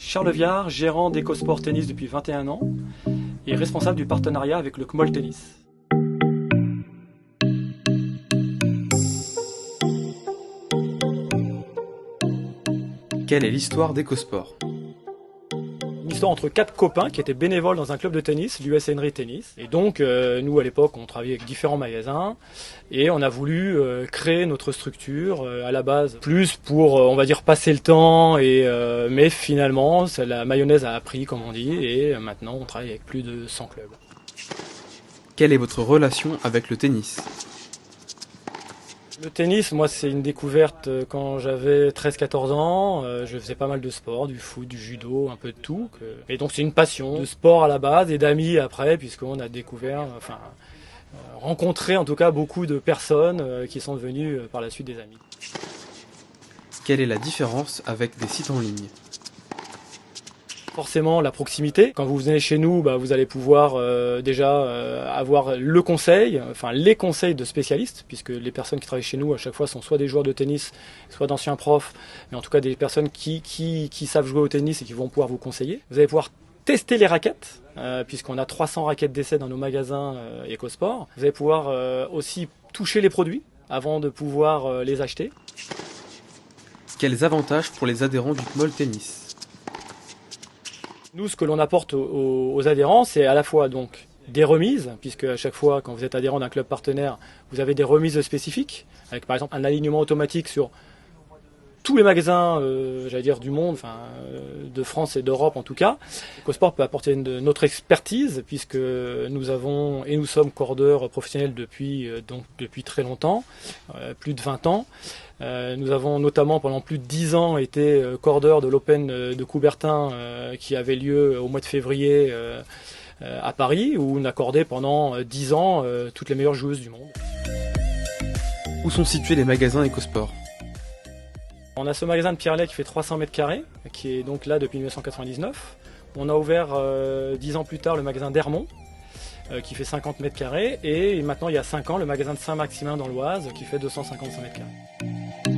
Charles Viard, gérant d'EcoSport Tennis depuis 21 ans et responsable du partenariat avec le CMOL Tennis. Quelle est l'histoire d'EcoSport? Une histoire entre 4 copains qui étaient bénévoles dans un club de tennis, l'US Henry Tennis. Et donc, nous à l'époque, on travaillait avec différents magasins et on a voulu créer notre structure à la base, plus pour, on va dire, passer le temps. Mais finalement, la mayonnaise a appris, comme on dit, et maintenant on travaille avec plus de 100 clubs. Quelle est votre relation avec le tennis? Le tennis, moi, c'est une découverte quand j'avais 13-14 ans. Je faisais pas mal de sport, du foot, du judo, un peu de tout. Et donc, c'est une passion de sport à la base et d'amis après, puisqu'on a découvert, rencontré en tout cas beaucoup de personnes qui sont devenues par la suite des amis. Quelle est la différence avec des sites en ligne? Forcément la proximité. Quand vous venez chez nous, vous allez pouvoir avoir le conseil, les conseils de spécialistes, puisque les personnes qui travaillent chez nous à chaque fois sont soit des joueurs de tennis, soit d'anciens profs, mais en tout cas des personnes qui savent jouer au tennis et qui vont pouvoir vous conseiller. Vous allez pouvoir tester les raquettes, puisqu'on a 300 raquettes d'essai dans nos magasins EcoSport. Vous allez pouvoir aussi toucher les produits avant de pouvoir les acheter. Quels avantages pour les adhérents du CMOL Tennis? Nous, ce que l'on apporte aux adhérents, c'est à la fois donc des remises, puisque à chaque fois, quand vous êtes adhérent d'un club partenaire, vous avez des remises spécifiques, avec par exemple un alignement automatique sur tous les magasins, du monde, de France et d'Europe en tout cas. EcoSport peut apporter notre expertise, puisque nous sommes cordeurs professionnels depuis très longtemps, plus de 20 ans. Nous avons notamment pendant plus de 10 ans été cordeurs de l'Open de Coubertin qui avait lieu au mois de février à Paris, où on accordait pendant 10 ans toutes les meilleures joueuses du monde. Où sont situés les magasins EcoSport? On a ce magasin de Pierrelet qui fait 300 mètres carrés, qui est donc là depuis 1999. On a ouvert 10 ans plus tard le magasin d'Hermont, qui fait 50 mètres carrés. Et maintenant, il y a 5 ans, le magasin de Saint-Maximin dans l'Oise, qui fait 255 mètres carrés.